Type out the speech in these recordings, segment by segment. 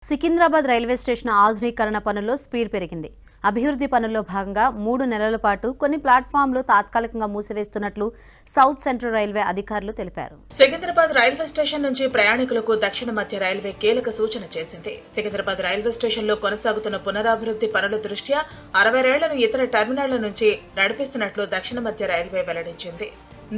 Secunderabad railway station ఆధునీకరణ పనుల్లో speed పెరిగింది. అభివృద్ధి పనుల్లో భాగంగా 3 నెలల పాటు కొన్ని ప్లాట్ఫామ్లు తాత్కాలికంగా మూసివేస్తున్నట్లు సౌత్ సెంట్రల్ రైల్వే అధికారులు తెలిపారు. సికింద్రాబాద్ రైల్వే స్టేషన్ నుంచి ప్రయాణికులకు దక్షిణ మధ్య రైల్వే కీలక సూచన చేసింది. సికింద్రాబాద్ రైల్వే స్టేషన్లో కొనసాగుతున్న పునరాభివృద్ధి పనుల దృష్ట్యా 60 రైళ్లను ఇతర టెర్మినళ్ల నుంచి నడిపిస్తున్నట్లు దక్షిణ మధ్య రైల్వే వెల్లడించింది.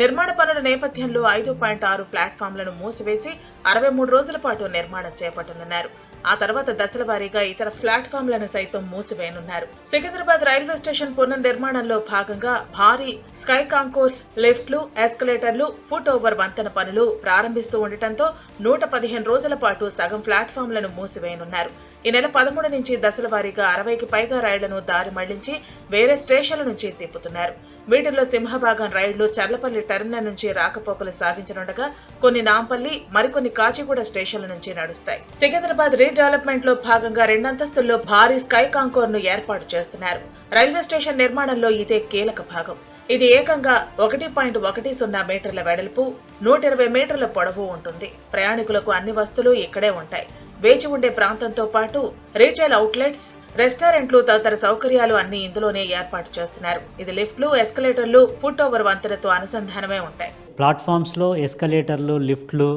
నిర్మాణ పనుల నేపథ్యంలో 5.6 ప్లాట్ఫామ్లను మూసివేసి 63 రోజుల పాటు నిర్మాణం చేపట్టనున్నారు. ఆ తర్వాత దశల వారీగా ఇతర ప్లాట్ఫామ్లను సైతం మూసివేయనున్నారు. సికింద్రాబాద్ రైల్వే స్టేషన్ పునర్నిర్మాణంలో భాగంగా భారీ స్కై కాంకోర్స్, లిఫ్ట్లు, ఎస్కలేటర్లు, ఫుట్ ఓవర్ వంతెన పనులు ప్రారంభిస్తూ ఉండటంతో 115 రోజుల పాటు సగం ప్లాట్ఫామ్లను మూసివేయనున్నారు. ఈ నెల 13 నుంచి దశల వారీగా 60కి పైగా రైళ్లను దారి మళ్లించి వేరే స్టేషన్ల నుంచి తిప్పుతున్నారు. వీటిల్లో సింహభాగం రైళ్లు చర్లపల్లి టెర్మినల్ నుంచి రాకపోకలు సాగించనుండగా కొన్ని నాంపల్లి, మరికొన్ని కాచిగూడ స్టేషన్ల నుంచి నడుస్తాయి. సికింద్రాబాద్ రీడెవలప్మెంట్ లో భాగంగా 2 అంతస్తుల్లో భారీ స్కై కాంకోర్ ను ఏర్పాటు చేస్తున్నారు. రైల్వే స్టేషన్ నిర్మాణంలో ఇదే కీలక భాగం. ఇది ఏకంగా 1.10 మీటర్ల వెడల్పు, 120 మీటర్ల పొడవు ఉంటుంది. ప్రయాణికులకు అన్ని వస్తువులు ఇక్కడే ఉంటాయి. వేచి ఉండే ప్రాంతంతో పాటు రీటైల్ అవుట్లెట్స్, రెస్టారెంట్లు తదితర సౌకర్యాలు అన్ని ఇందులోనే ఏర్పాటు చేస్తున్నారు. ఇది లిఫ్ట్లు, ఎస్కలేటర్లు, ఫుట్ ఓవర్ వంతెనతో అనుసంధానమే ఉంటాయి. ప్లాట్ఫామ్స్లో ఎస్కలేటర్లు, లిఫ్ట్లు,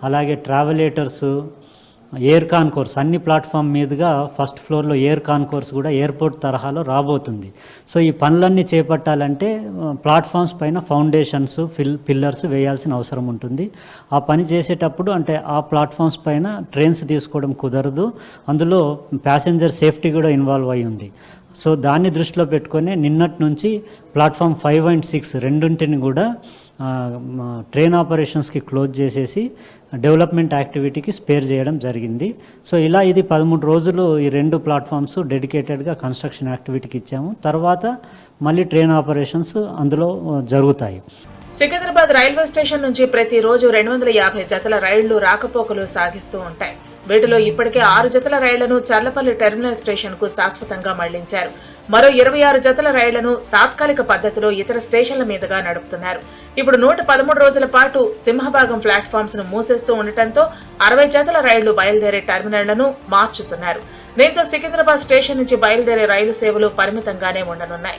అలాగే ట్రావెలేటర్స్, ఎయిర్ కాన్కోర్స్ అన్ని ప్లాట్ఫామ్ మీదుగా ఫస్ట్ ఫ్లోర్లో ఎయిర్ కాన్కోర్స్ కూడా ఎయిర్పోర్ట్ తరహాలో రాబోతుంది. సో ఈ పనులన్నీ చేపట్టాలంటే ప్లాట్ఫామ్స్ పైన ఫౌండేషన్స్, పిల్లర్స్ వేయాల్సిన అవసరం ఉంటుంది. ఆ పని చేసేటప్పుడు అంటే ఆ ప్లాట్ఫామ్స్ పైన ట్రైన్స్ తీసుకోవడం కుదరదు. అందులో ప్యాసింజర్ సేఫ్టీ కూడా ఇన్వాల్వ్ అయి ఉంది. సో దాన్ని దృష్టిలో పెట్టుకొని నిన్నటి నుంచి ప్లాట్ఫామ్ 5 and 6 రెండింటిని కూడా ట్రైన్ ఆపరేషన్స్కి క్లోజ్ చేసేసి డెవలప్మెంట్ యాక్టివిటీకి స్పేర్ చేయడం జరిగింది. సో ఇలా ఇది 13 రోజులు ఈ 2 ప్లాట్ఫామ్స్ డెడికేటెడ్గా కన్స్ట్రక్షన్ యాక్టివిటీకి ఇచ్చాము. తర్వాత మళ్ళీ ట్రైన్ ఆపరేషన్స్ అందులో జరుగుతాయి. సికింద్రాబాద్ రైల్వే స్టేషన్ నుంచి ప్రతిరోజు 250 జతల రైళ్లు రాకపోకలు సాగిస్తూ ఉంటాయి. వీటిలో ఇప్పటికే 6 జతల రైళ్లను చర్లపల్లి టెర్మినల్ స్టేషన్ కు శాశ్వతంగా మళ్లించారు. మరో 26 జతల రైళ్లను తాత్కాలిక పద్ధతిలో ఇతర స్టేషన్ల మీదుగా నడుపుతున్నారు. ఇప్పుడు 113 రోజుల పాటు సింహభాగం ప్లాట్ఫామ్స్ ను మూసేస్తూ ఉండటంతో 60 జతల రైళ్లు బయలుదేరే టెర్మినళ్లను మార్చుతున్నారు. దీంతో సికింద్రాబాద్ స్టేషన్ నుంచి బయలుదేరే రైలు సేవలు పరిమితంగానే ఉండనున్నాయి.